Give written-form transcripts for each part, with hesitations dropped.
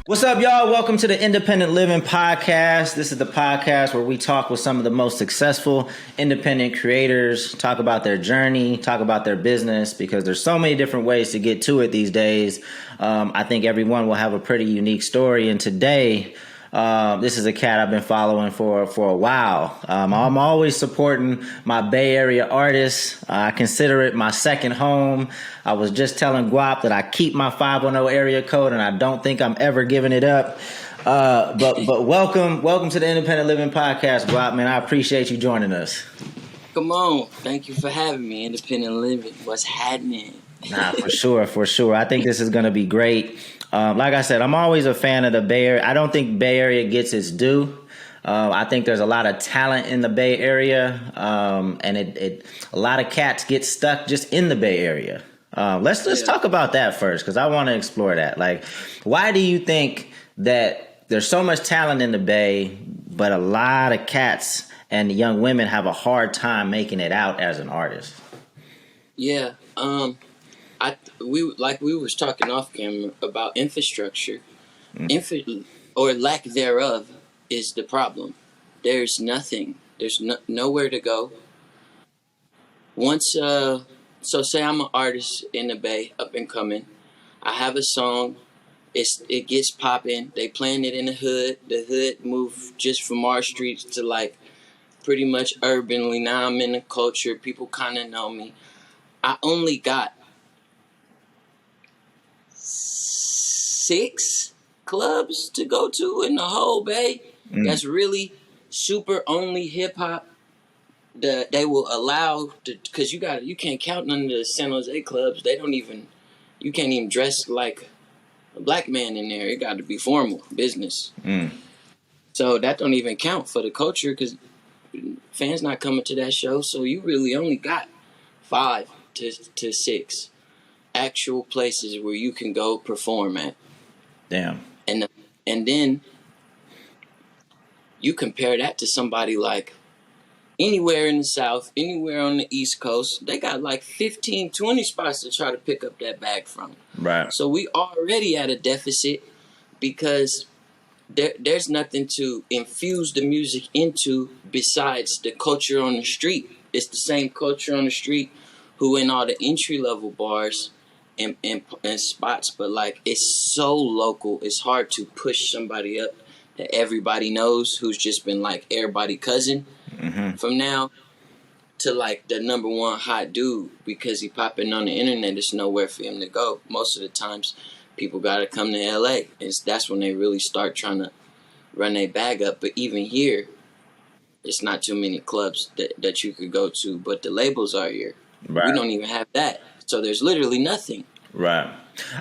What's up, y'all? Welcome to the Independent Living Podcast. This is the podcast where we talk with some of the most successful independent creators, talk about their journey, talk about their business, because there's so many different ways to get to it these days. I think everyone will have a pretty unique story. And today, this is a cat I've been following for a while. I'm always supporting my Bay Area artists. I consider it my second home. I was just telling Guap that I keep my 510 area code, and I don't think I'm ever giving it up. But welcome to the Independent Living Podcast, Guap. Man, I appreciate you joining us. Come on, thank you for having me. Independent Living, what's happening? Nah, for sure. I think this is going to be great. Like I said, I'm always a fan of the Bay Area. I don't think Bay Area gets its due. I think there's a lot of talent in the Bay Area, and a lot of cats get stuck just in the Bay Area. Let's talk about that first, because I want to explore that. Like, why do you think that there's so much talent in the Bay, but a lot of cats and young women have a hard time making it out as an artist? Yeah, we was talking off camera about infrastructure. Or lack thereof is the problem. There's nothing. There's nowhere to go. Once, so say I'm an artist in the Bay, up and coming. I have a song. It gets popping. They playing it in the hood. The hood moved just from our streets to like pretty much urbanly. Now I'm in the culture. People kind of know me. I only got 6 clubs to go to in the whole Bay. That's really super only hip hop that they will allow, because you can't count none of the San Jose clubs. You can't even dress like a black man in there. It got to be formal business. So that don't even count for the culture, because fans not coming to that show. So you really only got 5 to 6 actual places where you can go perform at. Damn. And then you compare that to somebody like anywhere in the South, anywhere on the East Coast, they got like 15, 20 spots to try to pick up that bag from. Right. So we already at a deficit, because there's nothing to infuse the music into besides the culture on the street. It's the same culture on the street who in all the entry-level bars and spots, but like it's so local, it's hard to push somebody up that everybody knows, who's just been like everybody cousin from now to like the number one hot dude, because he popping on the internet. There's nowhere for him to go. Most of the times people gotta come to LA, and that's when they really start trying to run their bag up. But even here, it's not too many clubs that you could go to, but the labels are here. Right. We don't even have that. So there's literally nothing. Right.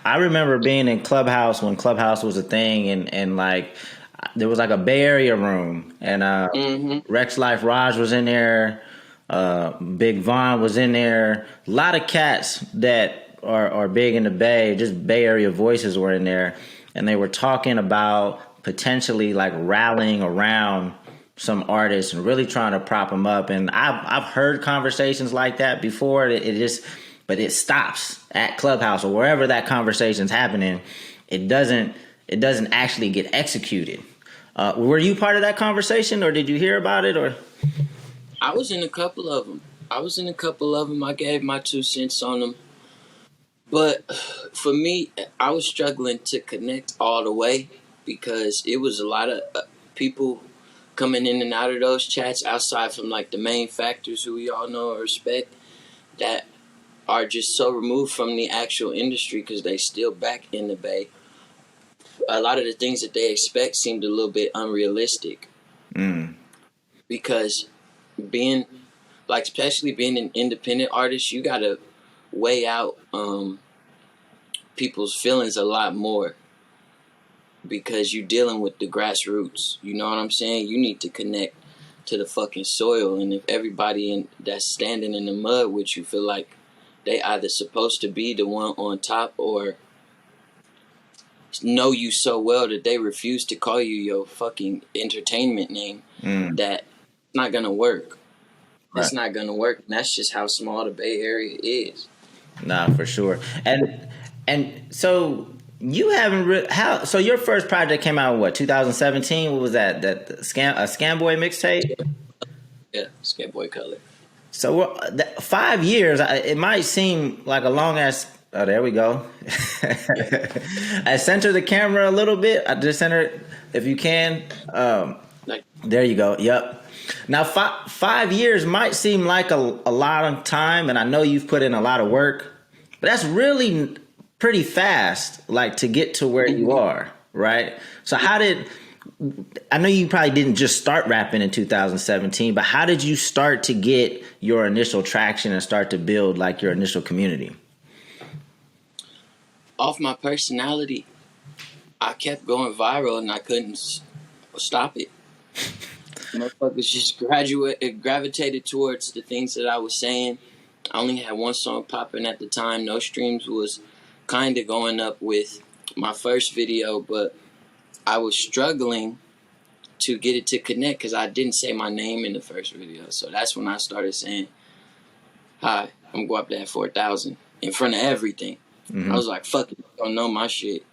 I remember being in Clubhouse when Clubhouse was a thing, and like there was like a Bay Area room, and Rex Life Raj was in there, Big Von was in there. A lot of cats that are big in the Bay, just Bay Area voices were in there, and they were talking about potentially like rallying around some artists and really trying to prop them up. And I've heard conversations like that before. But it stops at Clubhouse or wherever that conversation's happening. It doesn't actually get executed. Were you part of that conversation, or did you hear about it? Or I was in a couple of them. I gave my 2 cents on them. But for me, I was struggling to connect all the way, because it was a lot of people coming in and out of those chats outside from like the main factors who we all know or respect, that are just so removed from the actual industry because they still back in the Bay. A lot of the things that they expect seemed a little bit unrealistic. Because especially being an independent artist, you gotta weigh out people's feelings a lot more, because you're dealing with the grassroots. You know what I'm saying? You need to connect to the fucking soil. And if everybody that's standing in the mud with you feel like they either supposed to be the one on top or know you so well that they refuse to call you your fucking entertainment name, that it's not gonna work. Right. It's not gonna work. And that's just how small the Bay Area is. Nah, for sure. And so You haven't how? So your first project came out in what, 2017? What was that? That Scamboy mixtape? Yeah, Skateboy Color. So 5 years. It might seem like a long ass. Oh, there we go. I center the camera a little bit. I just center it if you can. There you go. Yep. Now, 5 years might seem like a lot of time, and I know you've put in a lot of work, but that's really pretty fast, like to get to where you are, right? So I know you probably didn't just start rapping in 2017, but how did you start to get your initial traction and start to build like your initial community? Off my personality, I kept going viral and I couldn't stop it. Motherfuckers just gravitated towards the things that I was saying. I only had one song popping at the time. No Streams was kind of going up with my first video, but I was struggling to get it to connect because I didn't say my name in the first video. So that's when I started saying, "Hi, I'm Guapdad 4000" in front of everything. I was like, "Fuck it, don't know my shit."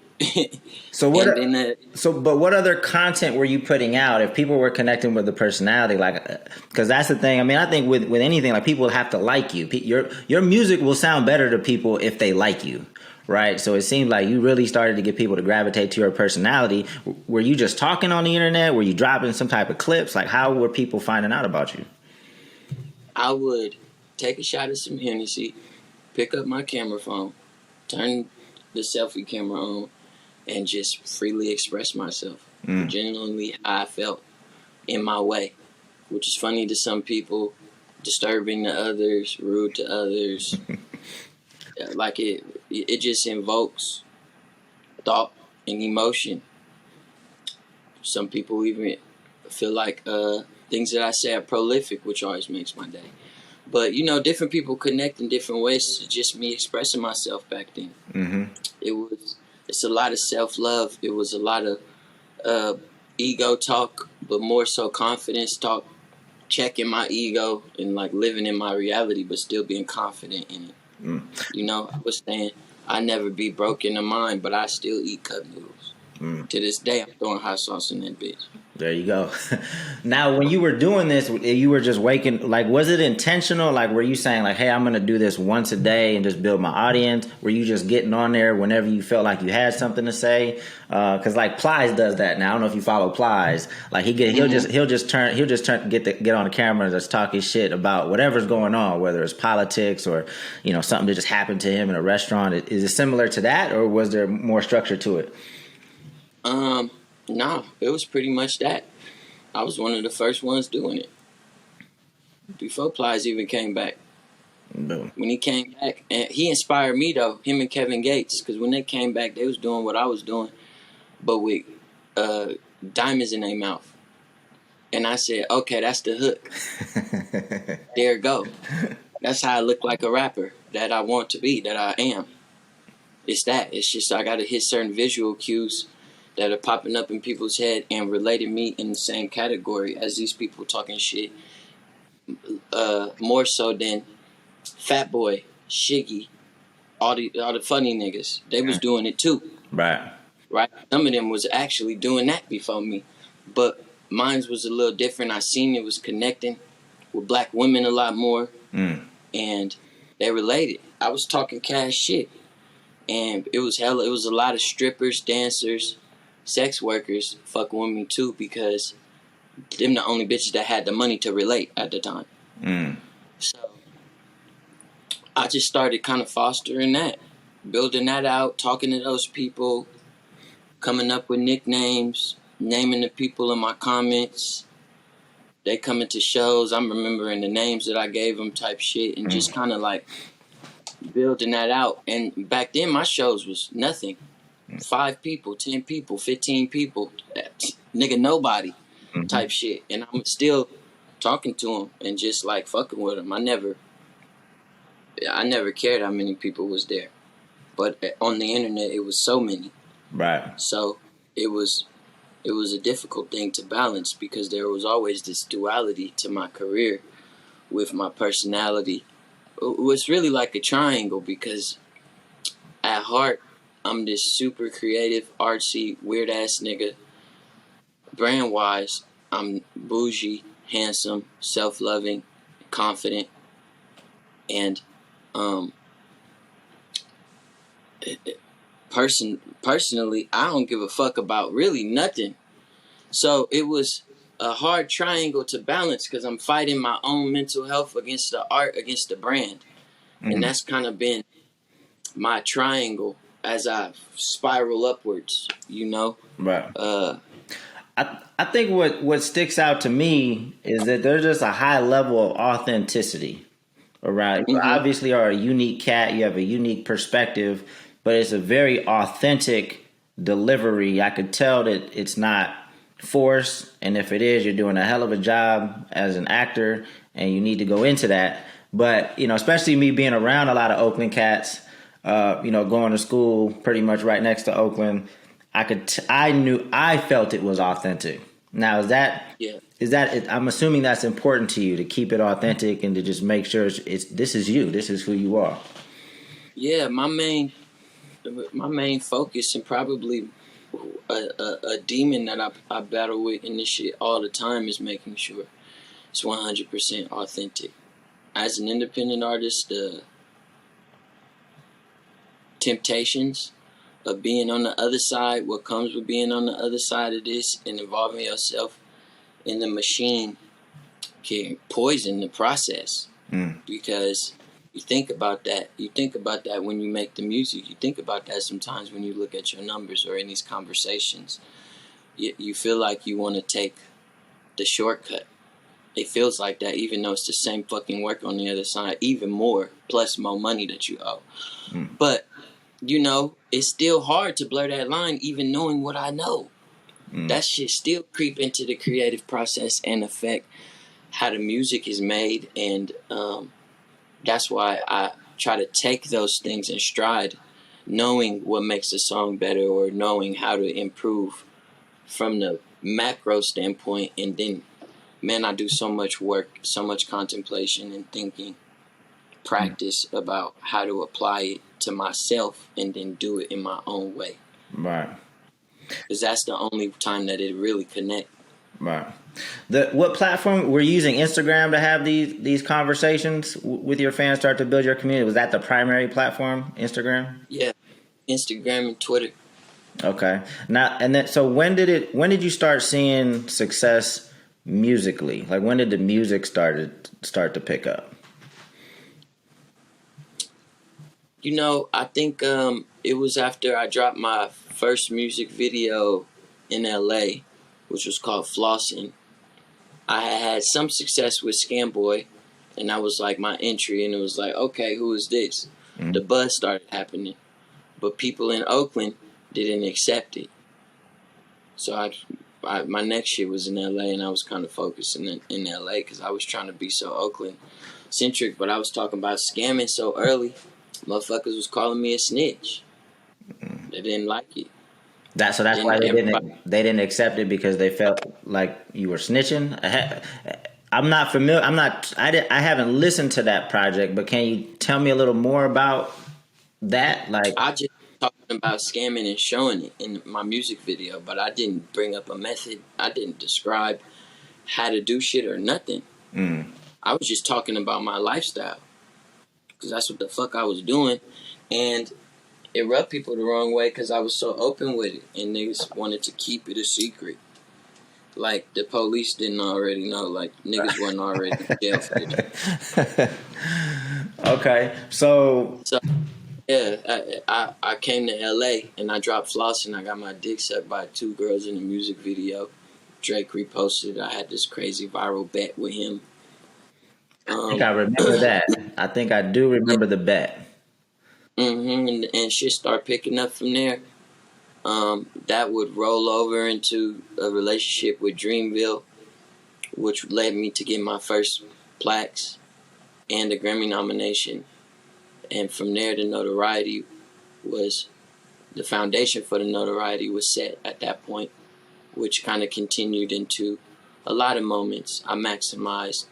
So but what other content were you putting out if people were connecting with the personality? Like, because that's the thing. I mean, I think with anything, like, people have to like you. Your music will sound better to people if they like you, right? So it seemed like you really started to get people to gravitate to your personality. Were you just talking on the internet? Were you dropping some type of clips? Like, how were people finding out about you? I would take a shot of some Hennessy, pick up my camera phone, turn the selfie camera on, and just freely express myself. Genuinely how I felt in my way, which is funny to some people, disturbing to others, rude to others. Like it just invokes thought and emotion. Some people even feel like things that I say are prolific, which always makes my day. But, you know, different people connect in different ways to just me expressing myself back then. It's a lot of self-love. It was a lot of ego talk, but more so confidence talk, checking my ego and like living in my reality, but still being confident in it. You know, I was saying I never be broke in the mind, but I still eat cup noodles. To this day, I'm throwing hot sauce in that bitch. There you go. Now, when you were doing this, you were just waking, like, was it intentional? Like, were you saying like, hey, I'm going to do this once a day and just build my audience? Were you just getting on there whenever you felt like you had something to say? Cause like Plies does that now. I don't know if you follow Plies. Like he'll just get on the camera and just talk his shit about whatever's going on, whether it's politics or, you know, something that just happened to him in a restaurant. Is it similar to that, or was there more structure to it? No, it was pretty much that. I was one of the first ones doing it. Before Plies even came back. Boom. When he came back, and he inspired me though, him and Kevin Gates, because when they came back, they was doing what I was doing, but with diamonds in their mouth. And I said, okay, that's the hook. There it go. That's how I look like a rapper that I want to be, that I am. It's that. It's just I got to hit certain visual cues that are popping up in people's head and relating me in the same category as these people talking shit. More so than Fat Boy, Shiggy, all the funny niggas. They was doing it too. Right. Some of them was actually doing that before me, but mine was a little different. I seen it was connecting with black women a lot more, and they related. I was talking cash shit, and it was a lot of strippers, dancers, sex workers fucking with me too, because them the only bitches that had the money to relate at the time. So I just started kind of fostering that, building that out, talking to those people, coming up with nicknames, naming the people in my comments. They coming to shows, I'm remembering the names that I gave them type shit, and just kind of like building that out. And back then my shows was nothing. 5 people, 10 people, 15 people, nigga, nobody type shit. And I'm still talking to them and just like fucking with them. I never cared how many people was there. But on the internet, it was so many. Right. So it was a difficult thing to balance, because there was always this duality to my career with my personality. It was really like a triangle, because at heart, I'm this super creative, artsy, weird ass nigga. Brand wise, I'm bougie, handsome, self loving, confident, and personally, I don't give a fuck about really nothing. So it was a hard triangle to balance because I'm fighting my own mental health against the art, against the brand. And that's kind of been my triangle as I spiral upwards, you know? Right. I think what sticks out to me is that there's just a high level of authenticity around. You obviously are a unique cat. You have a unique perspective, but it's a very authentic delivery. I could tell that it's not forced, and if it is, you're doing a hell of a job as an actor, and you need to go into that. But, you know, especially me being around a lot of Oakland cats, you know, going to school pretty much right next to Oakland, I felt it was authentic. Now, is that I'm assuming that's important to you to keep it authentic and to just make sure this is you, this is who you are. Yeah, my main focus, and probably a demon that I battle with in this shit all the time, is making sure it's 100% authentic. As an independent artist, the temptations of being on the other side, what comes with being on the other side of this and involving yourself in the machine, can poison the process. Because you think about that when you make the music. You think about that sometimes when you look at your numbers or in these conversations. You feel like you want to take the shortcut. It feels like that, even though it's the same fucking work on the other side, even more, plus more money that you owe. But, you know, it's still hard to blur that line, even knowing what I know. That shit still creep into the creative process and affect how the music is made. And that's why I try to take those things in stride, knowing what makes a song better or knowing how to improve from the macro standpoint. And then, man, I do so much work, so much contemplation and thinking, practice about how to apply it to myself and then do it in my own way. Right. Because that's the only time that it really connect. Right. What platform were you using? Instagram to have these conversations with your fans, start to build your community? Was that the primary platform, Instagram? Yeah, Instagram and Twitter. Okay. Now, and then, so when did you start seeing success musically? Like, when did the music start to pick up? You know, I think it was after I dropped my first music video in LA, which was called Flossing. I had some success with Scamboy, and that was like my entry, and it was like, okay, who is this? The buzz started happening, but people in Oakland didn't accept it. So my next shit was in LA, and I was kind of focusing in LA because I was trying to be so Oakland centric, but I was talking about scamming so early. Motherfuckers was calling me a snitch. They didn't like it. That's why they didn't accept it, because they felt like you were snitching. I'm not familiar. I haven't listened to that project, but can you tell me a little more about that? Like, I just talking about scamming and showing it in my music video, but I didn't bring up a method. I didn't describe how to do shit or nothing. I was just talking about my lifestyle, because that's what the fuck I was doing, and it rubbed people the wrong way because I was so open with it, and niggas wanted to keep it a secret. Like, the police didn't already know. Like, niggas wasn't already in jail for it. Okay, so yeah, I came to LA and I dropped Flossing. I got my dick sucked by 2 girls in a music video. Drake reposted. I had this crazy viral bet with him. I think I remember that. I think I do remember the bet. And shit started picking up from there. That would roll over into a relationship with Dreamville, which led me to get my first plaques and a Grammy nomination. And from there, the foundation for the notoriety was set at that point, which kind of continued into a lot of moments I maximized.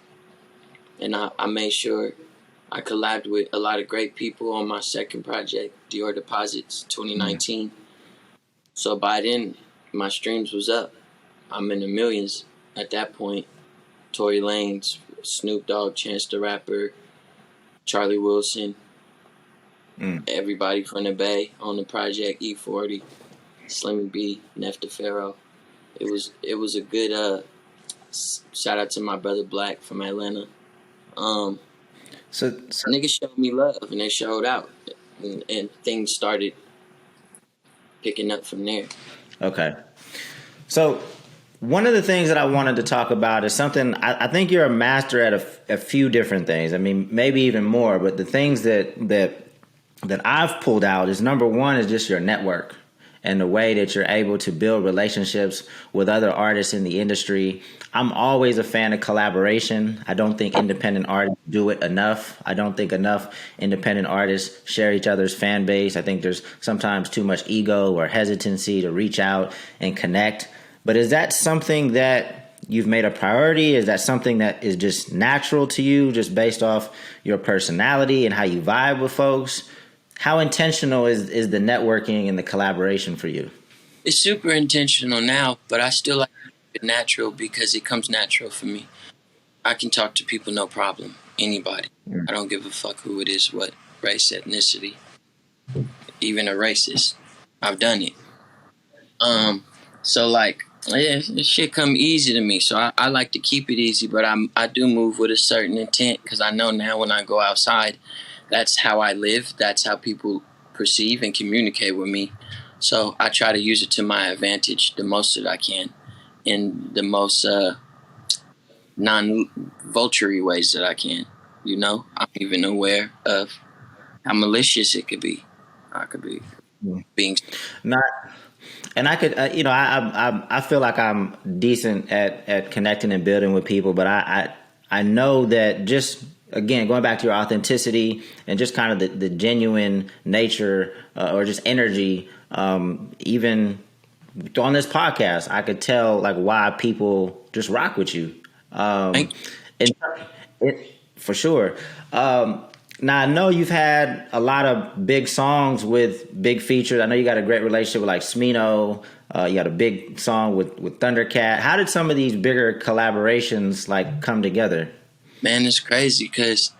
And I made sure I collabed with a lot of great people on my second project, Dior Deposits, 2019. So by then, my streams was up. I'm in the millions at that point. Tory Lanez, Snoop Dogg, Chance the Rapper, Charlie Wilson, everybody from the Bay on the project, E40, Slimmy B, Nefta Pharaoh. It was a good shout out to my brother Black from Atlanta. So Niggas showed me love and they showed out, and things started picking up from there. okay. So one of the things that I wanted to talk about is something I think you're a master at a few different things. I mean, maybe even more, but the things that I've pulled out is, number one is just your network and the way that you're able to build relationships with other artists in the industry. I'm always a fan of collaboration. I don't think independent artists do it enough. I don't think enough independent artists share each other's fan base. I think there's sometimes too much ego or hesitancy to reach out and connect. But is that something that you've made a priority? Is that something that is just natural to you, just based off your personality and how you vibe with folks? How intentional is the networking and the collaboration for you? It's super intentional now, but I still like it natural because it comes natural for me. I can talk to people no problem. Anybody. I don't give a fuck who it is, what race, ethnicity, even a racist. I've done it. So like, yeah, this shit come easy to me. So I like to keep it easy, but I do move with a certain intent because I know now when I go outside, that's how I live. That's how people perceive and communicate with me. So I try to use it to my advantage the most that I can in the most non-vulture ways that I can. You know, I'm even aware of how malicious it could be. I could be being not. And I could, I feel like I'm decent at connecting and building with people, but I know that just, again, going back to your authenticity and just kind of the genuine nature or just energy, even on this podcast, I could tell like why people just rock with you. For sure. Now, I know you've had a lot of big songs with big features. I know you got a great relationship with like Smino. You got a big song with Thundercat. How did some of these bigger collaborations like come together? Man, it's crazy because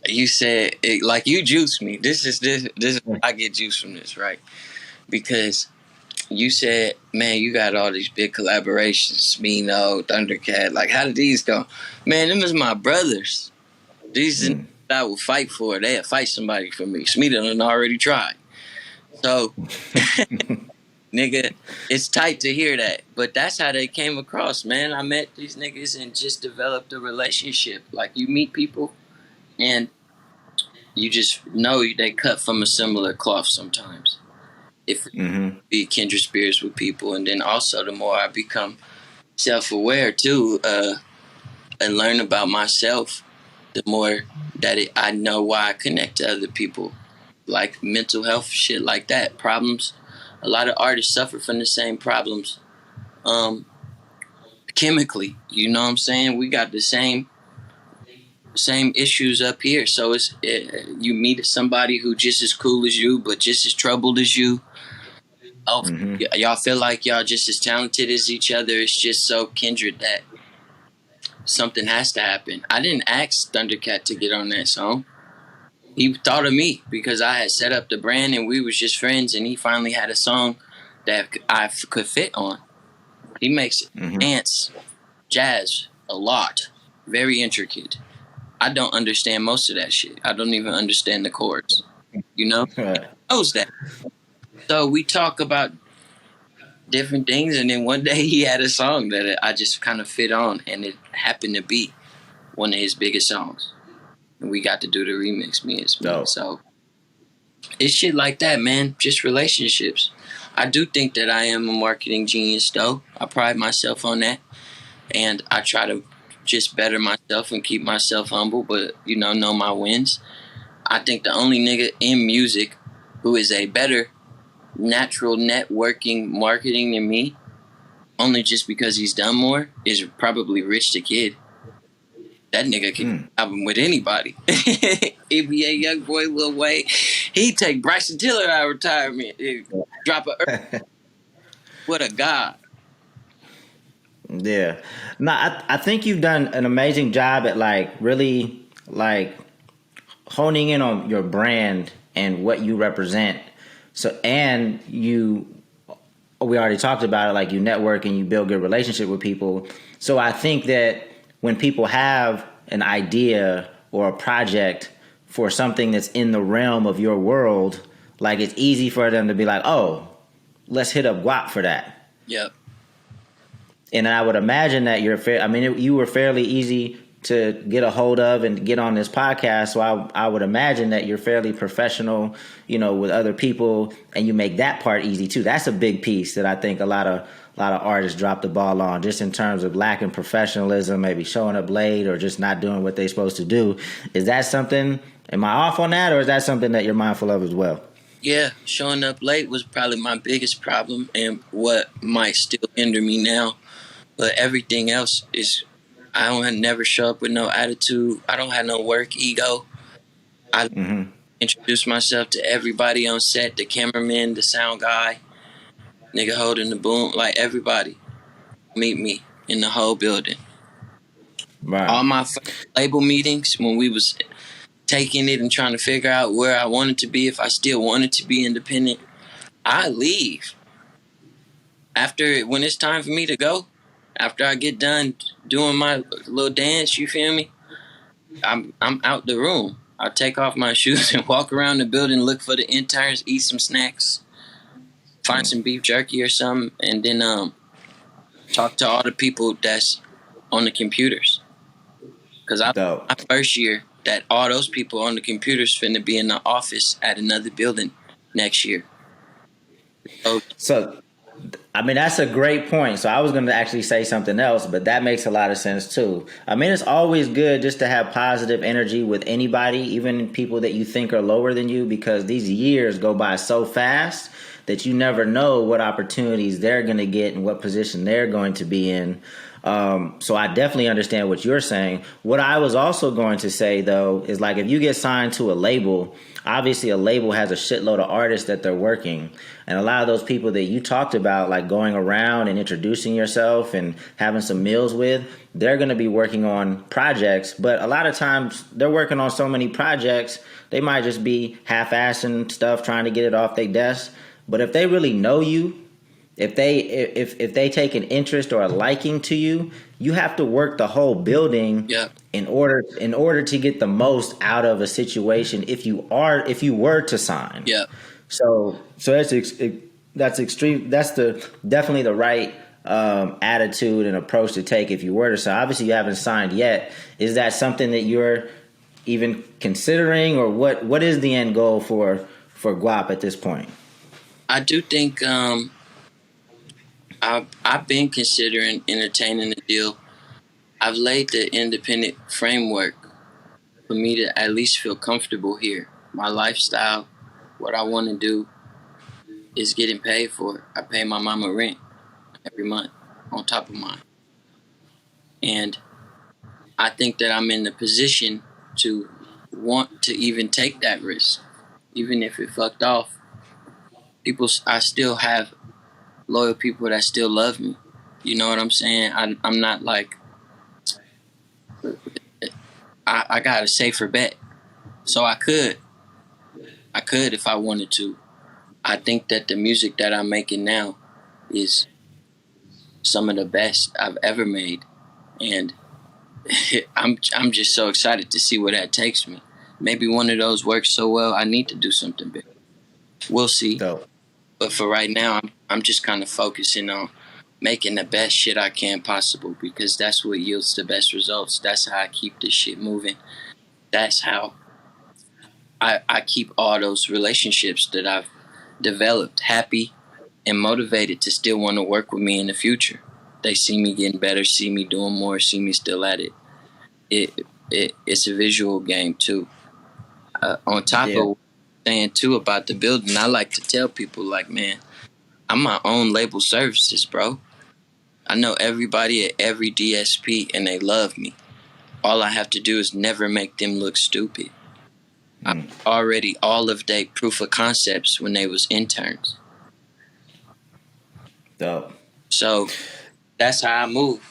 you said it, like you juiced me. This is I get juice from this, right? Because you said, man, you got all these big collaborations, Smino, Thundercat. Like, how did these go? Man, them is my brothers. These I will fight for. They'll fight somebody for me. Smino done already tried. So, nigga, it's tight to hear that. But that's how they came across, man. I met these niggas and just developed a relationship. Like, you meet people and you just know they cut from a similar cloth sometimes. If be kindred spirits with people. And then also the more I become self-aware too, and learn about myself, the more that I know why I connect to other people, like mental health shit like that. Problems. A lot of artists suffer from the same problems, chemically. You know what I'm saying? We got the same issues up here. So you meet somebody who just as cool as you, but just as troubled as you. Oh, y'all feel like y'all just as talented as each other. It's just so kindred that something has to happen. I didn't ask Thundercat to get on that song. He thought of me because I had set up the brand and we was just friends, and he finally had a song that I could fit on. He makes dance, jazz a lot, very intricate. I don't understand most of that shit. I don't even understand the chords. You know? He knows that. So we talk about different things, and then one day he had a song that I just kind of fit on, and it happened to be one of his biggest songs. And we got to do the remix, me and Smith. So it's shit like that, man. Just relationships. I do think that I am a marketing genius, though. I pride myself on that. And I try to just better myself and keep myself humble, but, know my wins. I think the only nigga in music who is a better natural networking marketing than me, only just because he's done more, is probably Rich the Kid. That nigga can album with anybody. NBA young boy Lil Wayne, he take Bryson Tiller out of retirement. Drop a what a god. Yeah. No, I think you've done an amazing job at like really like honing in on your brand and what you represent. So, and we already talked about it, like you network and you build good relationship with people. So I think that when people have an idea or a project for something that's in the realm of your world, like it's easy for them to be like, oh, let's hit up Guap for that. Yep. And I would imagine that you were fairly easy to get a hold of and get on this podcast. So I would imagine that you're fairly professional, with other people, and you make that part easy too. That's a big piece that I think a lot of artists drop the ball on, just in terms of lacking professionalism, maybe showing up late or just not doing what they're supposed to do. Is that something? Am I off on that, or is that something that you're mindful of as well? Yeah, showing up late was probably my biggest problem and what might still hinder me now. But everything else is, I don't never show up with no attitude. I don't have no work ego. I introduce myself to everybody on set, the cameraman, the sound guy, nigga holding the boom, like everybody. Meet me in the whole building. Right. All my label meetings, when we was taking it and trying to figure out where I wanted to be, if I still wanted to be independent, I leave. When it's time for me to go, after I get done doing my little dance, you feel me? I'm out the room. I take off my shoes and walk around the building, look for the interns, eat some snacks, find some beef jerky or something, and then talk to all the people that's on the computers. Because my first year, that all those people on the computers finna be in the office at another building next year. So I mean, that's a great point. So I was going to actually say something else, but that makes a lot of sense too. I mean, it's always good just to have positive energy with anybody, even people that you think are lower than you, because these years go by so fast that you never know what opportunities they're going to get and what position they're going to be in. So I definitely understand what you're saying. What I was also going to say, though, is like if you get signed to a label, obviously a label has a shitload of artists that they're working. And a lot of those people that you talked about, like going around and introducing yourself and having some meals with, they're going to be working on projects. But a lot of times they're working on so many projects, they might just be half-assing stuff, trying to get it off their desk. But if they really know you, if they take an interest or a liking to you, you have to work the whole building in order to get the most out of a situation. If you were to sign, so that's extreme. That's definitely the right attitude and approach to take if you were to sign. Obviously, you haven't signed yet. Is that something that you're even considering, or what is the end goal for Guap at this point? I do think I've been considering entertaining a deal. I've laid the independent framework for me to at least feel comfortable here. My lifestyle, what I want to do, is getting paid for. I pay my mama rent every month on top of mine. And I think that I'm in the position to want to even take that risk. Even if it fucked off, I still have loyal people that still love me. You know what I'm saying? I'm not like, I got a safer bet. So I could if I wanted to. I think that the music that I'm making now is some of the best I've ever made. And I'm just so excited to see where that takes me. Maybe one of those works so well, I need to do something big. We'll see. Dope. But for right now, I'm just kind of focusing on making the best shit I can possible, because that's what yields the best results. That's how I keep this shit moving. That's how I keep all those relationships that I've developed happy and motivated to still want to work with me in the future. They see me getting better, see me doing more, see me still at it. It's a visual game too. On top of saying too about the building, I like to tell people, like, man, I'm my own label services, bro. I know everybody at every DSP and they love me. all I have to do is never make them look stupid. I already all of their proof of concepts when they was interns. Dope. So that's how I move.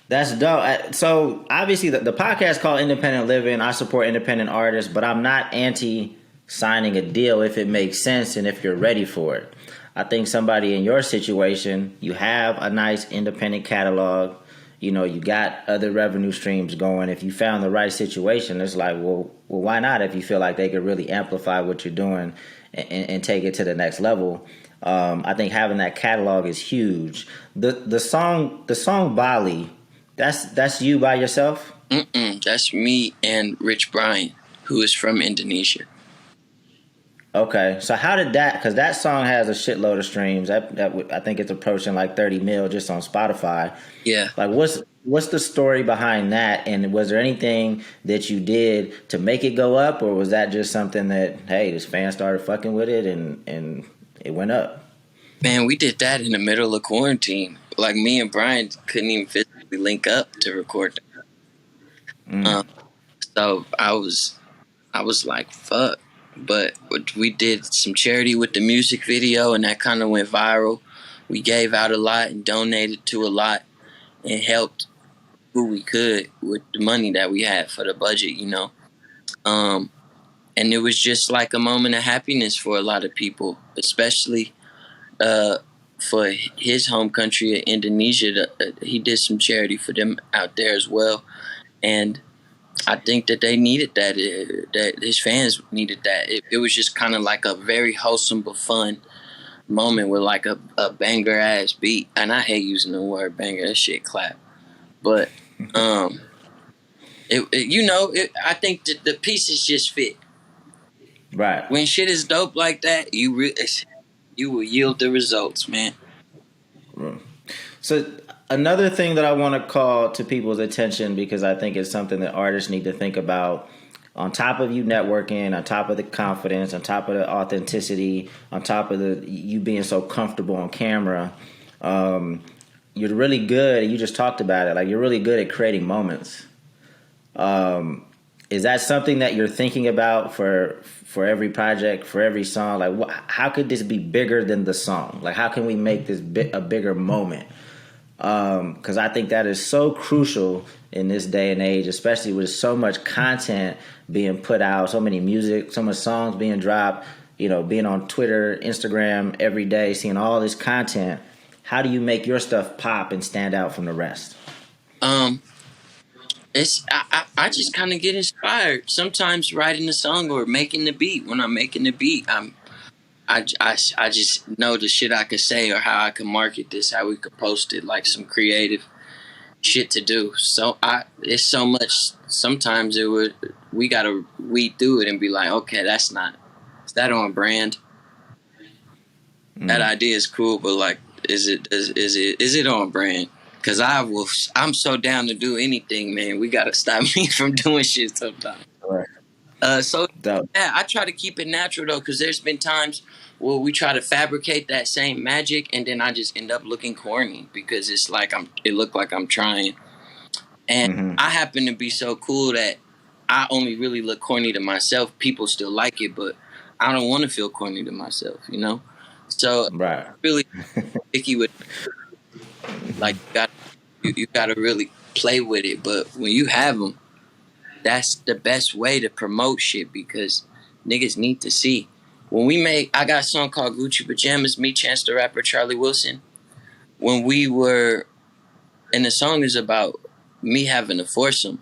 That's dope. So obviously the podcast called Independent Living. I support independent artists, but I'm not anti signing a deal if it makes sense and if you're ready for it. I think somebody in your situation, you have a nice independent catalog. You know, you got other revenue streams going. If you found the right situation, it's like, well, why not? If you feel like they could really amplify what you're doing and take it to the next level. I think having that catalog is huge. The song Bali. That's you by yourself? That's me and Rich Brian, who is from Indonesia. Okay, so how did that? Because that song has a shitload of streams. I think it's approaching like 30 mil just on Spotify. Yeah. Like, what's the story behind that? And was there anything that you did to make it go up, or was that just something that, hey, this fan started fucking with it and it went up? Man, we did that in the middle of quarantine. Like, me and Brian couldn't even physically link up to record that. So I was like, fuck. But we did some charity with the music video, and that kind of went viral. We gave out a lot and donated to a lot and helped who we could with the money that we had for the budget, you know. And it was just like a moment of happiness for a lot of people, especially for his home country of Indonesia. He did some charity for them out there as well. And I think that they needed that. That his fans needed that. It was just kind of like a very wholesome but fun moment with like a banger ass beat. And I hate using the word banger. That shit clap. But I think that the pieces just fit. Right. When shit is dope like that, you will yield the results, man. So another thing that I want to call to people's attention, because I think it's something that artists need to think about, on top of you networking, on top of the confidence, on top of the authenticity, on top of you being so comfortable on camera, you're really good. You just talked about it. Like, you're really good at creating moments. Is that something that you're thinking about for every project, for every song? Like, how could this be bigger than the song? Like, how can we make this a bigger moment? Because I think that is so crucial in this day and age, especially with so much content being put out, so many music, so much songs being dropped, you know, being on Twitter, Instagram every day, seeing all this content. How do you make your stuff pop and stand out from the rest? I just kind of get inspired. Sometimes writing the song or making the beat. When I'm making the beat, I just know the shit I could say or how I can market this, how we could post it, like some creative shit to do. So it's so much. Sometimes we gotta weed through it and be like, okay, is that on brand? That idea is cool, but like, is it on brand? Because I'm so down to do anything, man. We gotta stop me from doing shit sometimes. Right. Yeah, I try to keep it natural though, because there's been times where we try to fabricate that same magic, and then I just end up looking corny because it's like it looked like I'm trying, and I happen to be so cool that I only really look corny to myself. People still like it, but I don't want to feel corny to myself, you know. So right. Really picky with, like, you gotta really play with it. But when you have them, that's the best way to promote shit, because niggas need to see. I got a song called Gucci Pajamas, me, Chance the Rapper, Charlie Wilson. And the song is about me having a foursome,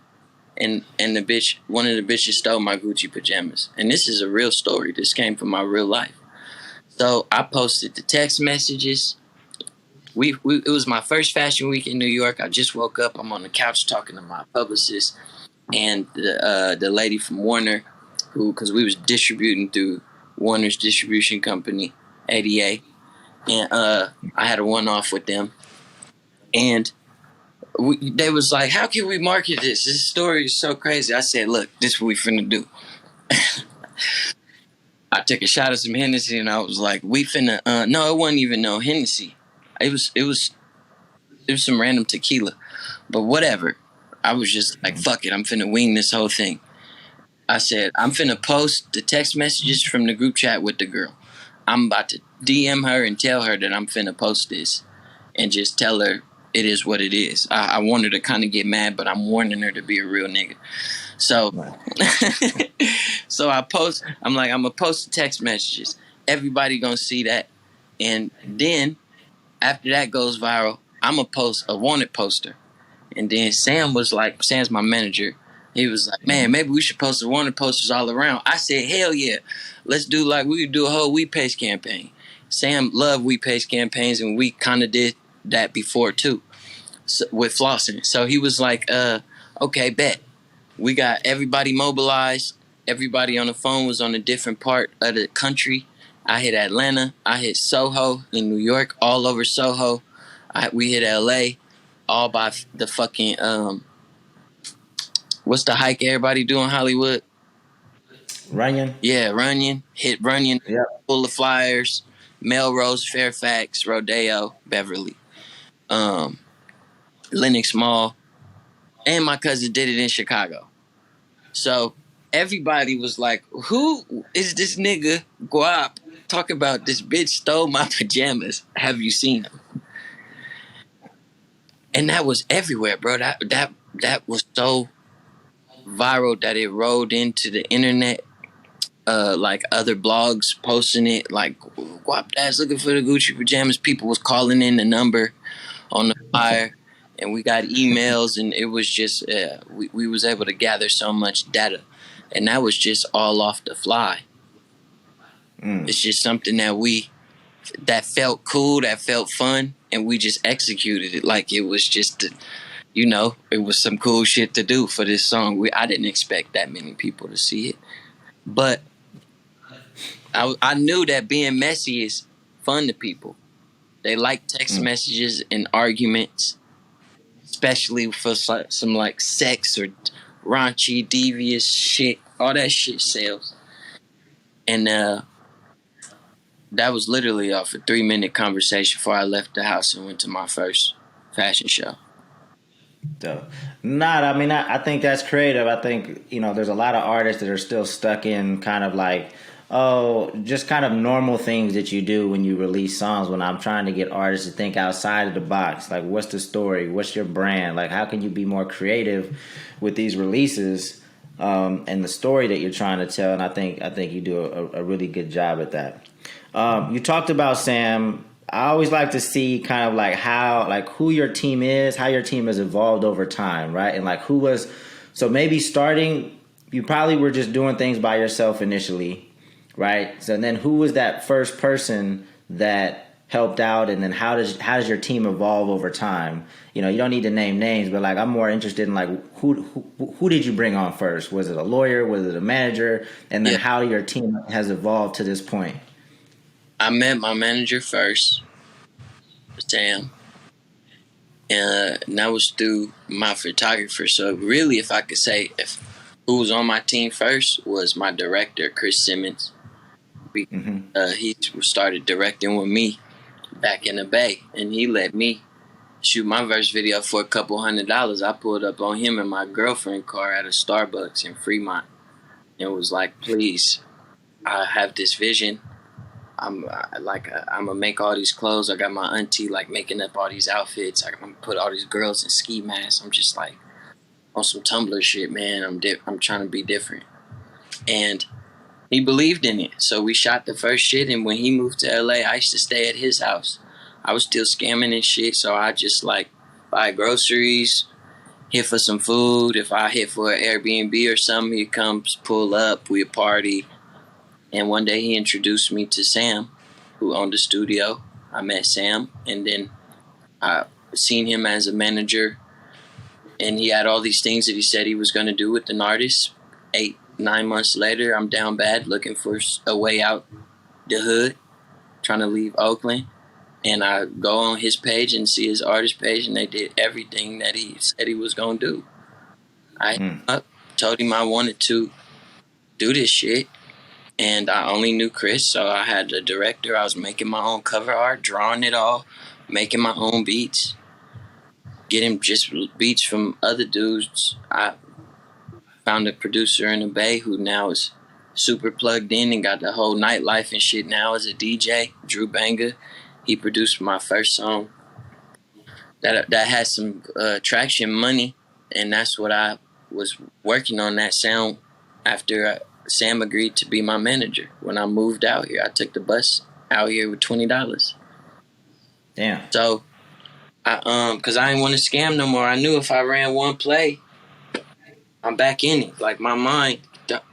and one of the bitches stole my Gucci pajamas. And this is a real story. This came from my real life. So I posted the text messages. It was my first fashion week in New York. I just woke up. I'm on the couch talking to my publicist and the lady from Warner, because we was distributing through Warner's distribution company, ADA, and I had a one-off with them, and they was like, "How can we market this? This story is so crazy." I said, "Look, this is what we finna do." I took a shot of some Hennessy, and I was like, "We finna." No, it wasn't even no Hennessy. It was some random tequila, but whatever. I was just like, fuck it, I'm finna wing this whole thing. I said, I'm finna post the text messages from the group chat with the girl. I'm about to DM her and tell her that I'm finna post this and just tell her it is what it is. I want her to kind of get mad, but I'm warning her to be a real nigga. So, so I'm like, I'm gonna post the text messages. Everybody gonna see that. And then after that goes viral, I'm gonna post a wanted poster. And then Sam was like, Sam's my manager. He was like, man, maybe we should post the wanted posters all around. I said, hell yeah. Let's do like we could do a whole Weed Paste campaign. Sam loved Weed Paste campaigns, and we kind of did that before too, so, with flossing. So he was like, okay, bet. We got everybody mobilized. Everybody on the phone was on a different part of the country. I hit Atlanta. I hit Soho in New York, all over Soho. We hit LA, all by the fucking, what's the hike everybody do in Hollywood? Runyon. Yeah, Runyon. Hit Runyon, yep. Full of flyers. Melrose, Fairfax, Rodeo, Beverly. Lenox Mall. And my cousin did it in Chicago. So everybody was like, who is this nigga Guap talking about this bitch stole my pajamas? Have you seen him? And that was everywhere, bro. That was so viral that it rolled into the internet. Like other blogs posting it, like Guapdad's looking for the Gucci pajamas. People was calling in the number on the flyer, and we got emails, and it was just we was able to gather so much data, and that was just all off the fly. It's just something that felt cool, that felt fun, and we just executed it like it was just, it was some cool shit to do for this song. I didn't expect that many people to see it, but I knew that being messy is fun to people. They like text messages and arguments, especially for some like sex or raunchy, devious shit. All that shit sells. And that was literally off a 3-minute conversation before I left the house and went to my first fashion show. I think that's creative. I think, there's a lot of artists that are still stuck in kind of like, just kind of normal things that you do when you release songs. When I'm trying to get artists to think outside of the box, like what's the story? What's your brand? Like how can you be more creative with these releases and the story that you're trying to tell? And I think you do a really good job at that. You talked about Sam. I always like to see kind of like who your team is, how your team has evolved over time, right? And like so maybe starting, you probably were just doing things by yourself initially. Right. So then who was that first person that helped out? And then how does your team evolve over time? You don't need to name names, but like I'm more interested in like who did you bring on first? Was it a lawyer? Was it a manager? And then how your team has evolved to this point? I met my manager first, Sam. And that was through my photographer. So really, if I could say who was on my team first was my director, Chris Simmons. He started directing with me back in the Bay, and he let me shoot my verse video for $200. I pulled up on him in my girlfriend car at a Starbucks in Fremont, and was like, "Please, I have this vision. I'm gonna make all these clothes. I got my auntie like making up all these outfits. I'm gonna put all these girls in ski masks. I'm just like on some Tumblr shit, man. I'm trying to be different." And he believed in it. So we shot the first shit, and when he moved to LA, I used to stay at his house. I was still scamming and shit, so I just like buy groceries, hit for some food. If I hit for an Airbnb or something, he comes, pull up, we party. And one day he introduced me to Sam, who owned the studio. I met Sam, and then I seen him as a manager, and he had all these things that he said he was going to do with an artist. 8-9 months later, I'm down bad looking for a way out the hood, trying to leave Oakland. And I go on his page and see his artist page, and they did everything that he said he was going to do. I told him I wanted to do this shit, and I only knew Chris, so I had the director. I was making my own cover art, drawing it all, making my own beats. getting just beats from other dudes. I found a producer in the Bay who now is super plugged in and got the whole nightlife and shit now as a DJ, Drew Banga. He produced my first song that had some traction money, and that's what I was working on, that sound, after Sam agreed to be my manager. When I moved out here, I took the bus out here with $20. Damn. So because I didn't want to scam no more. I knew if I ran one play, I'm back in it. Like, my mind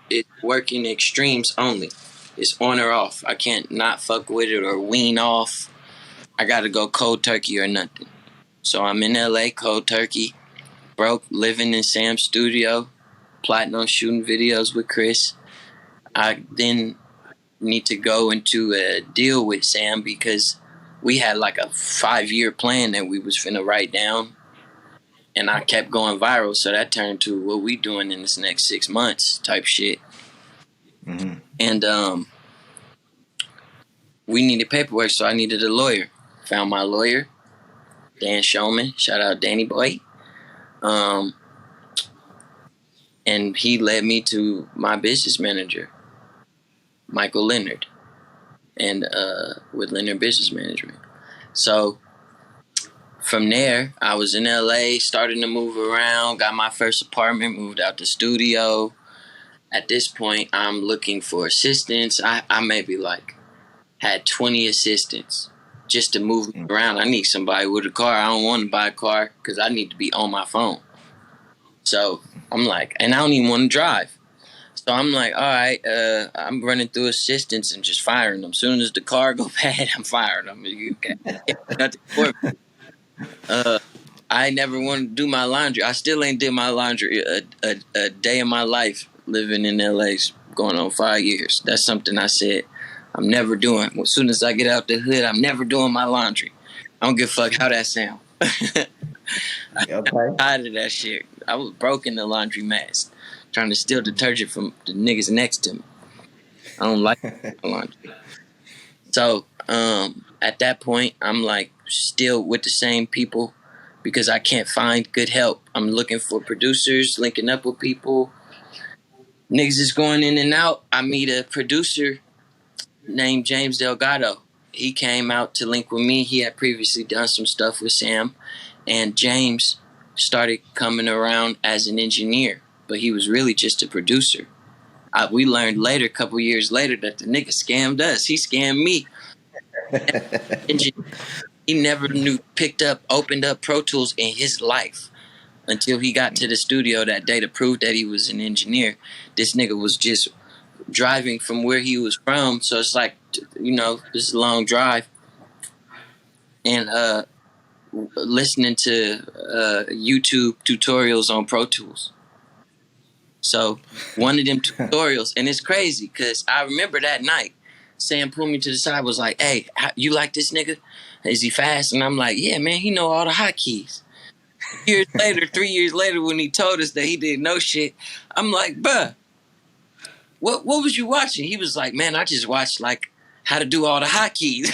is working extremes only. It's on or off. I can't not fuck with it or wean off. I got to go cold turkey or nothing. So I'm in LA, cold turkey, broke, living in Sam's studio, plotting on shooting videos with Chris. I then need to go into a deal with Sam because we had like a 5-year plan that we was finna write down, and I kept going viral, so that turned to what we doing in this next 6 months type shit. Mm-hmm. And we needed paperwork, so I needed a lawyer. Found my lawyer, Dan Showman. Shout out Danny Boy. And he led me to my business manager, Michael Leonard, and with Leonard Business Management. So from there, I was in LA, starting to move around, got my first apartment, moved out the studio. At this point, I'm looking for assistants. I maybe like had 20 assistants just to move me around. I need somebody with a car. I don't want to buy a car because I need to be on my phone. So I'm like, and I don't even want to drive. So I'm like, all right, I'm running through assistants and just firing them. As soon as the car go bad, I'm firing them. Nothing for me. I never wanted to do my laundry. I still ain't did my laundry a day in my life living in LA, going on 5 years. That's something I said I'm never doing. As soon as I get out the hood, I'm never doing my laundry. I don't give a fuck how that sound. I'm tired of that shit. I was broke in the laundry mess, trying to steal detergent from the niggas next to me. I don't like laundry. So at that point, I'm like still with the same people because I can't find good help. I'm looking for producers, linking up with people. Niggas is going in and out. I meet a producer named James Delgado. He came out to link with me. He had previously done some stuff with Sam, and James started coming around as an engineer, but he was really just a producer. We learned later, a couple years later, that the nigga scammed us. He scammed me. He never opened up Pro Tools in his life until he got to the studio that day to prove that he was an engineer. This nigga was just driving from where he was from, so it's like, this is a long drive, and listening to YouTube tutorials on Pro Tools. So one of them tutorials, and it's crazy because I remember that night, Sam pulled me to the side, was like, "Hey, you like this nigga? Is he fast?" And I'm like, "Yeah, man, he know all the hotkeys." 3 years later, when he told us that he didn't know shit, I'm like, "Bruh, what was you watching?" He was like, "Man, I just watched like how to do all the hotkeys."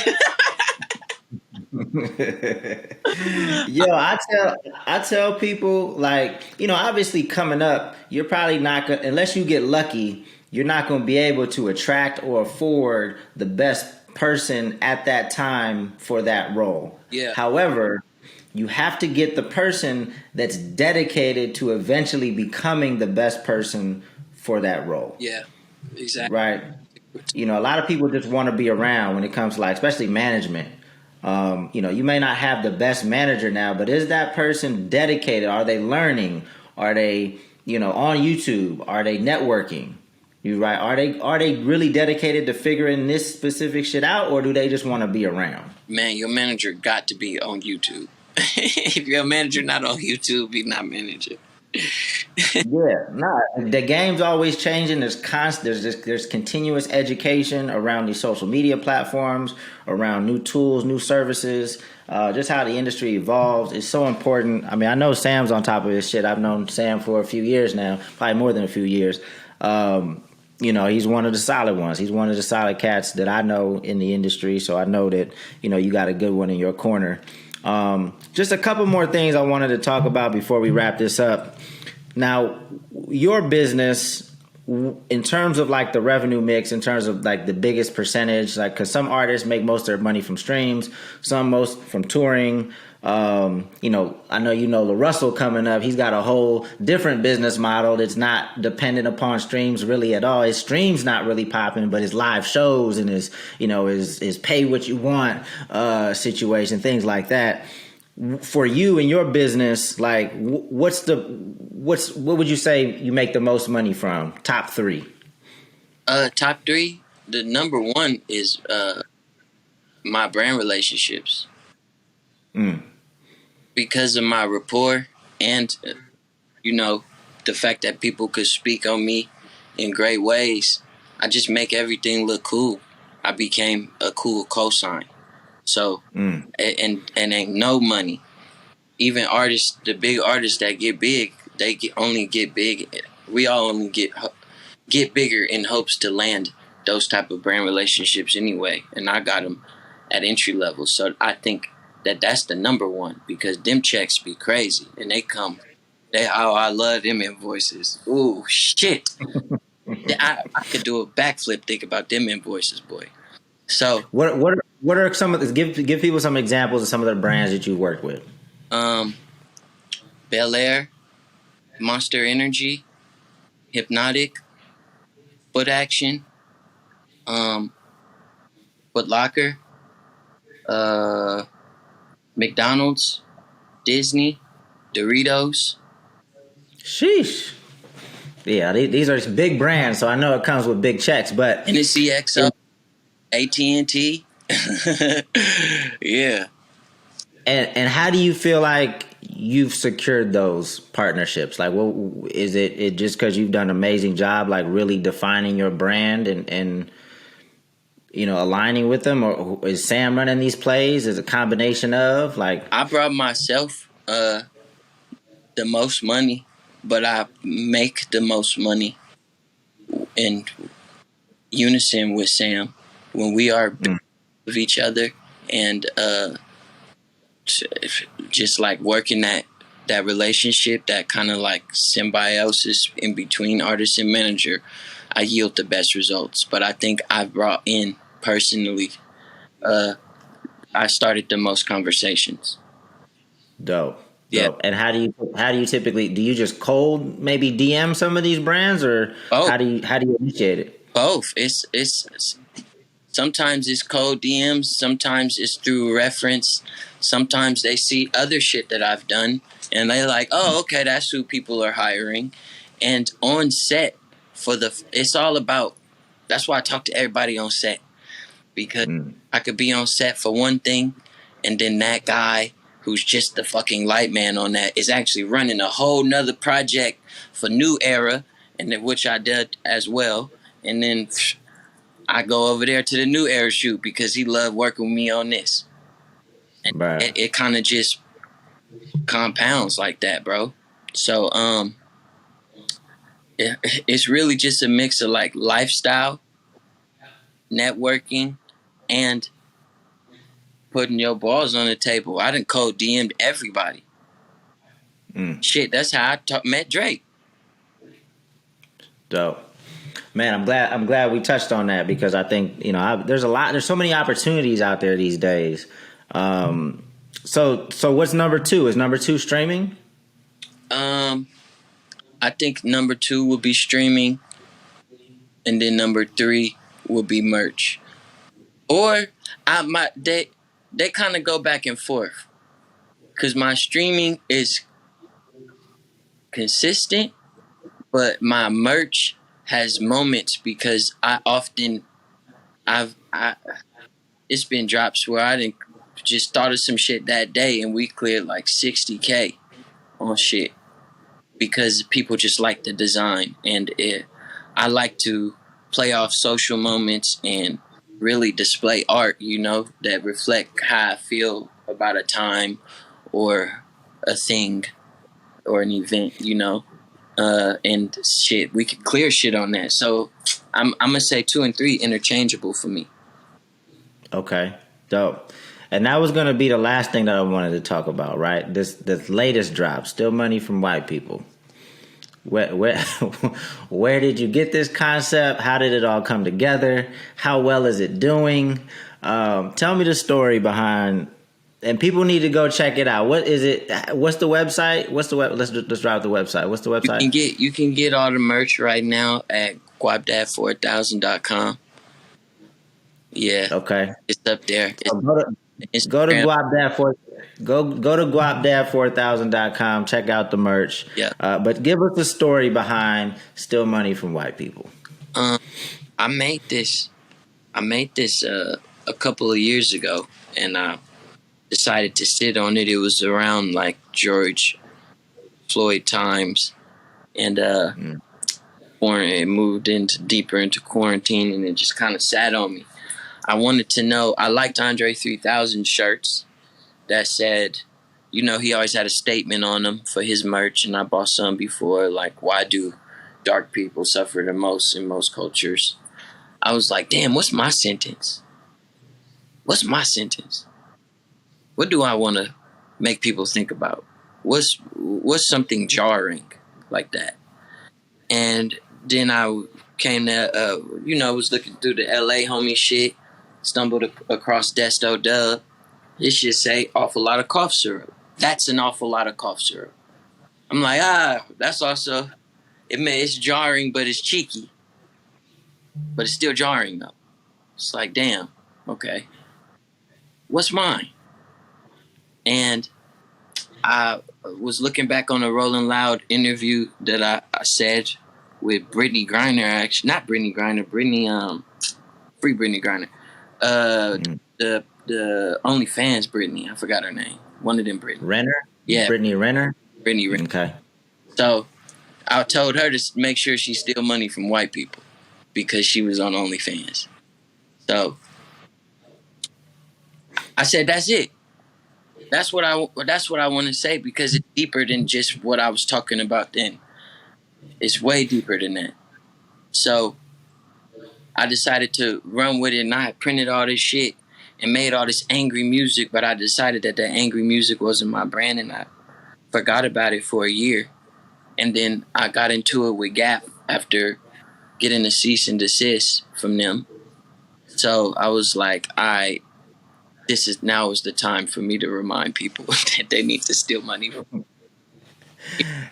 Yo, I tell people, like, obviously coming up, you're probably not gonna, unless you get lucky, you're not gonna be able to attract or afford the best person at that time for that role. Yeah. However, you have to get the person that's dedicated to eventually becoming the best person for that role. Yeah, exactly. Right. A lot of people just want to be around when it comes to, like, especially management. You may not have the best manager now, but is that person dedicated? Are they learning? Are they, on YouTube? Are they networking? You right? Are they really dedicated to figuring this specific shit out, or do they just want to be around? Man, your manager got to be on YouTube. If your manager not on YouTube, he's not manager. The game's always changing. There's continuous education around these social media platforms, around new tools, new services, just how the industry evolves is so important. I mean, I know Sam's on top of this shit. I've known Sam for a few years now, probably more than a few years. He's one of the solid ones. He's one of the solid cats that I know in the industry. So I know that, you got a good one in your corner. Just a couple more things I wanted to talk about before we wrap this up. Now, your business, in terms of like the revenue mix, in terms of like the biggest percentage, like because some artists make most of their money from streams, some most from touring. You know, I know you know LaRussell coming up. He's got a whole different business model that's not dependent upon streams really at all. His streams not really popping, but his live shows and his, you know, his pay what you want situation, things like that. For you and your business, like what would you say you make the most money from? Top three. Top three. The number one is my brand relationships. Because of my rapport and you know the fact that people could speak on me in great ways, I just make everything look cool. I became a cool cosign. So and ain't no money. Even artists, the big artists that get big, only get big. We all only get bigger in hopes to land those type of brand relationships anyway. And I got them at entry level. So I think that's the number one, because them checks be crazy and I love them invoices. Ooh, shit. I could do a backflip think about them invoices, boy. So what are some of the give people some examples of some of the brands that you work with? Bel Air, Monster Energy, Hypnotic, Foot Action, Foot Locker, McDonald's, Disney, Doritos. Sheesh. Yeah, these are big brands, so I know it comes with big checks, but Hennessy XO, AT&T. Yeah. And how do you feel like you've secured those partnerships? Like, what is it just because you've done an amazing job, like really defining your brand and you know, aligning with them, or is Sam running these plays? Is it a combination of like? I brought myself the most money, but I make the most money in unison with Sam when we are with each other, and just like working that relationship, that kind of like symbiosis in between artist and manager, I yield the best results. But I think I brought in personally, I started the most conversations. Dope. Yeah. And how do you typically, do you just cold maybe DM some of these brands, or how do you initiate it? Both. It's sometimes it's cold DMs, sometimes it's through reference, sometimes they see other shit that I've done and they like, oh, okay, that's who people are hiring. And on set it's all about, that's why I talk to everybody on set, because I could be on set for one thing and then that guy who's just the fucking light man on that is actually running a whole nother project for New Era, and which I did as well. And then I go over there to the New Era shoot because he loved working with me on this. And right. it kind of just compounds like that, bro. So it's really just a mix of like lifestyle, networking, and putting your balls on the table. I done cold DM'd everybody. Shit, that's how I met Drake. Dope. Man, I'm glad we touched on that, because I think, you know, there's so many opportunities out there these days. So what's number two? Is number two streaming? I think number two will be streaming, and then number three will be merch. Or they kind of go back and forth, because my streaming is consistent, but my merch has moments, because it's been drops where I didn't just thought of some shit that day and we cleared like $60K on shit, because people just like the design, and I like to play off social moments and really display art, you know, that reflect how I feel about a time or a thing or an event, you know. And shit, we could clear shit on that. So I'm gonna say 2 and 3 interchangeable for me. Okay, dope. And that was going to be the last thing that I wanted to talk about, right? This latest drop, Still Money from White People. Where where did you get this concept? How did it all come together? How well is it doing? Tell me the story behind. And people need to go check it out. What is it? What's the website? Let's drop the website. What's the website? You can get all the merch right now at Guapdad4000.com. Yeah. Okay. It's up there. So go to Guapdad go to Guapdad4000.com. Check out the merch. Yeah. But give us the story behind Still Money from White People. I made this a couple of years ago, and I decided to sit on it. It was around like George Floyd times, and it moved deeper into quarantine, and it just kind of sat on me. I wanted to know. I liked Andre 3000 shirts that said, he always had a statement on them for his merch, and I bought some before, like, why do dark people suffer the most in most cultures? I was like, damn, what's my sentence? What's my sentence? What do I want to make people think about? What's something jarring like that? And then I came to, was looking through the LA homie shit, stumbled across Desto Dub. It should say awful lot of cough syrup. That's an awful lot of cough syrup. I'm like, that's also, it's jarring, but it's cheeky. But it's still jarring though. It's like, damn, okay. What's mine? And I was looking back on a Rolling Loud interview that I said with Brittany Griner, actually. Not Brittany Griner, free Brittany Griner. The OnlyFans Brittany, I forgot her name. One of them Brittany. Renner? Yeah. Brittany Renner? Brittany Renner. Okay. So I told her to make sure she steal money from white people because she was on OnlyFans. So I said, that's it. That's what I want to say, because it's deeper than just what I was talking about then. It's way deeper than that. So I decided to run with it, and I printed all this shit and made all this angry music, but I decided that angry music wasn't my brand, and I forgot about it for a year. And then I got into it with Guap after getting a cease and desist from them. So I was like, now is the time for me to remind people that they need to steal money from me.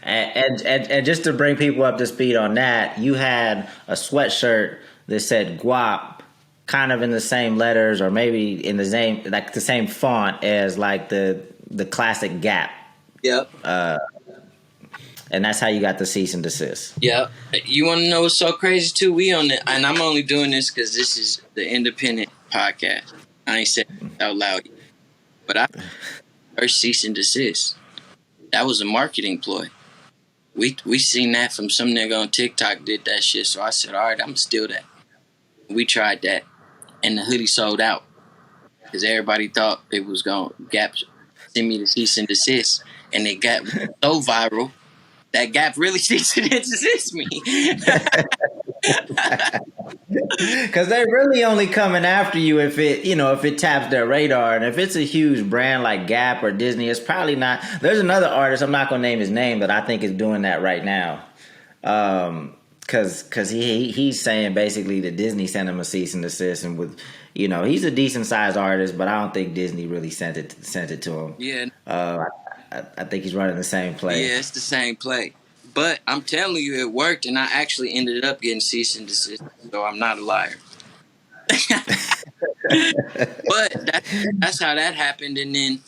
And just to bring people up to speed on that, you had a sweatshirt that said Guap, kind of in the same letters, or maybe in the same font as like the classic Gap. Yep. And that's how you got the cease and desist. Yep. You want to know what's so crazy too? We on it, and I'm only doing this because this is the independent podcast. I ain't saying it out loud, but I first cease and desist. That was a marketing ploy. We seen that from some nigga on TikTok did that shit. So I said, all right, I'm gonna steal that. We tried that, and the hoodie sold out because everybody thought it was gonna Gap send me the cease and desist, and it got so viral that Gap really ceased and desist me. Because they're really only coming after you if it taps their radar, and if it's a huge brand like Gap or Disney, it's probably not. There's another artist, I'm not gonna name his name, that I think is doing that right now. Because he's saying basically that Disney sent him a cease and desist, and with he's a decent sized artist, but I don't think Disney really sent it to him. Yeah. I think he's running the same play. Yeah, it's the same play. But I'm telling you, it worked, and I actually ended up getting cease and desist, so I'm not a liar. But that's how that happened, and then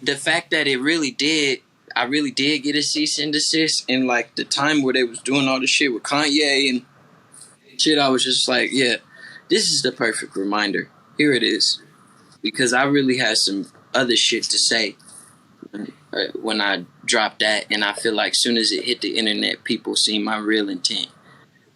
the fact that I really did get a cease and desist in like the time where they was doing all the shit with Kanye and shit. I was just like, yeah, this is the perfect reminder. Here it is, because I really had some other shit to say when I dropped that, and I feel like as soon as it hit the internet, people see my real intent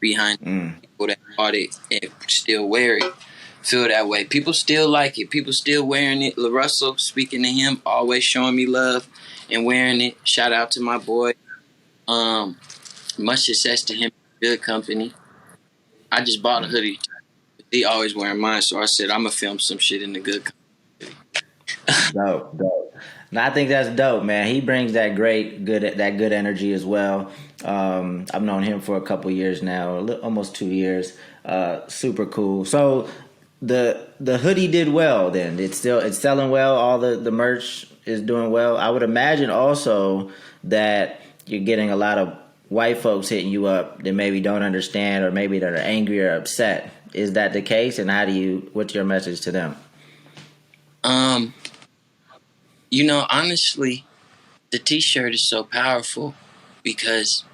behind people that bought it and still wear it. Feel that way. People still like it. People still wearing it. LaRussell, speaking to him, always showing me love and wearing it. Shout out to my boy. Much success to him. Good company. I just bought a hoodie. He always wearing mine, so I said I'm gonna film some shit in the good company. Dope, dope. No, I think that's dope, man. He brings that good energy as well. I've known him for a couple years now, almost 2 years. Super cool. So the hoodie did well. Then it's selling well. All the merch is doing well. I would imagine also that you're getting a lot of white folks hitting you up that maybe don't understand or maybe that are angry or upset. Is that the case? And what's your message to them? Honestly, the t-shirt is so powerful because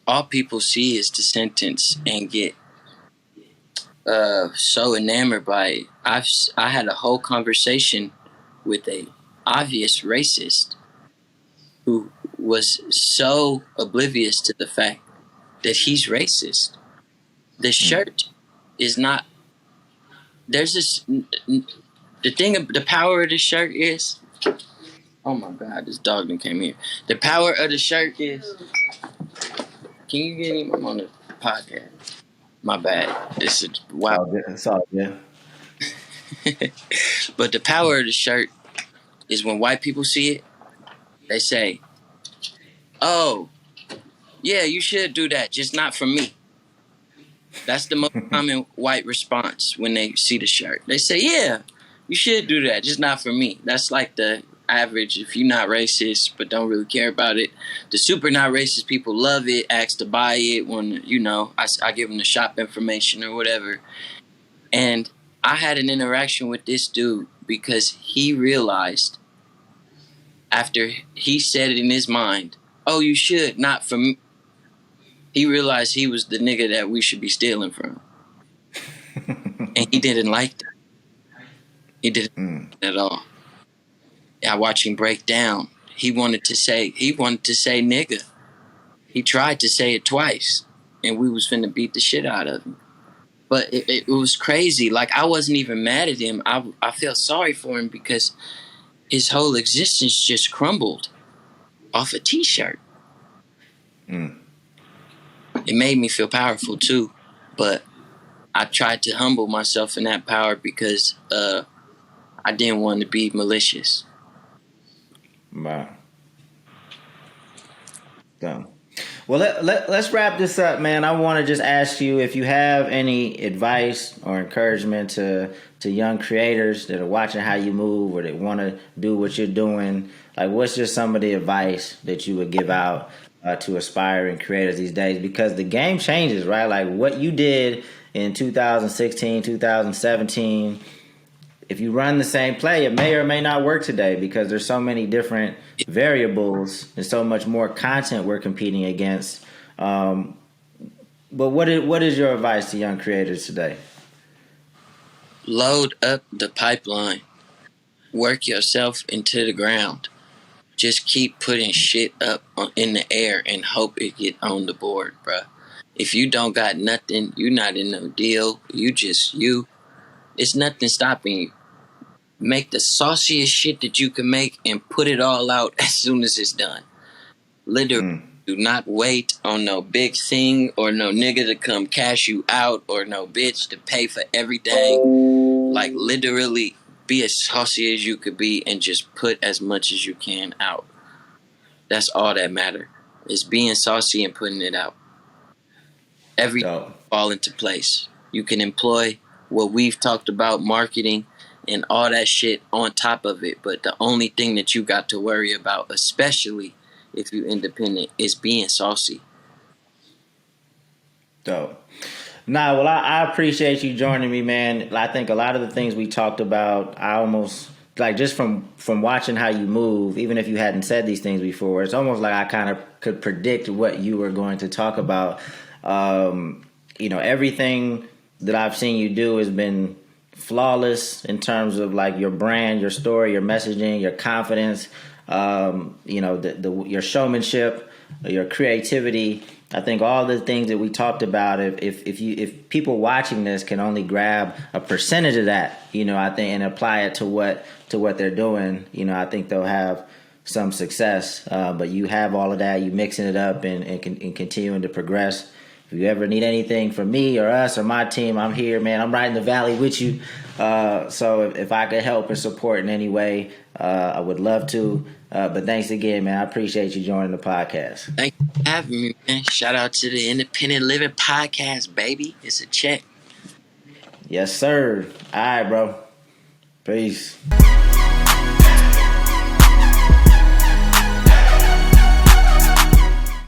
all people see is the sentence and get so enamored by it. I had a whole conversation with a obvious racist who was so oblivious to the fact that he's racist. The shirt is not. There's this. The power of the shirt is. Oh my God, this dog that came here. The power of the shirt is. Can you get him? I'm on the podcast. My bad. This is wow. It's all good. But the power of the shirt is when white people see it, they say, "Oh, yeah, you should do that, just not for me." That's the most common white response when they see the shirt. They say, "Yeah, you should do that, just not for me." That's like the average. If you're not racist but don't really care about it, the super not racist people love it, ask to buy it when I give them the shop information or whatever. And I had an interaction with this dude because he realized after he said it in his mind, "Oh, you should, not for me." He realized he was the nigga that we should be stealing from, and he didn't like that. He didn't at all. I watched him break down. He wanted to say nigga. He tried to say it twice, and we was finna beat the shit out of him. But it was crazy. Like, I wasn't even mad at him. I felt sorry for him because his whole existence just crumbled off a t-shirt. It made me feel powerful too, but I tried to humble myself in that power because I didn't want to be malicious. Wow. Dumb. Well, let's wrap this up, man. I want to just ask you if you have any advice or encouragement to young creators that are watching how you move or that want to do what you're doing. Like, what's just some of the advice that you would give out to aspiring creators these days? Because the game changes, right? Like, what you did in 2016, 2017, if you run the same play, it may or may not work today because there's so many different variables and so much more content we're competing against. But what is your advice to young creators today? Load up the pipeline. Work yourself into the ground. Just keep putting shit up in the air and hope it get on the board, bruh. If you don't got nothing, you not in no deal. You just you. It's nothing stopping you. Make the sauciest shit that you can make and put it all out as soon as it's done. Literally, do not wait on no big thing or no nigga to come cash you out or no bitch to pay for everything. Like, literally, be as saucy as you could be and just put as much as you can out. That's all that matter. Is being saucy and putting it out. Everything fall into place. You can employ what we've talked about, marketing and all that shit on top of it. But the only thing that you got to worry about, especially if you're independent, is being saucy. Dope. Nah, well, I appreciate you joining me, man. I think a lot of the things we talked about, I almost, like, just from watching how you move, even if you hadn't said these things before, it's almost like I kind of could predict what you were going to talk about. Everything that I've seen you do has been flawless in terms of, like, your brand, your story, your messaging, your confidence, your showmanship, your creativity. I think all the things that we talked about, if people watching this can only grab a percentage of that, I think, and apply it to what they're doing, I think they'll have some success. But you have all of that, you mixing it up and continuing to progress If you ever need anything from me or us or my team, I'm here, man. I'm right in the valley with you. So if I could help or support in any way, I would love to. But thanks again, man. I appreciate you joining the podcast. Thank you for having me, man. Shout out to the Independent Living Podcast, baby. It's a check. Yes, sir. All right, bro. Peace.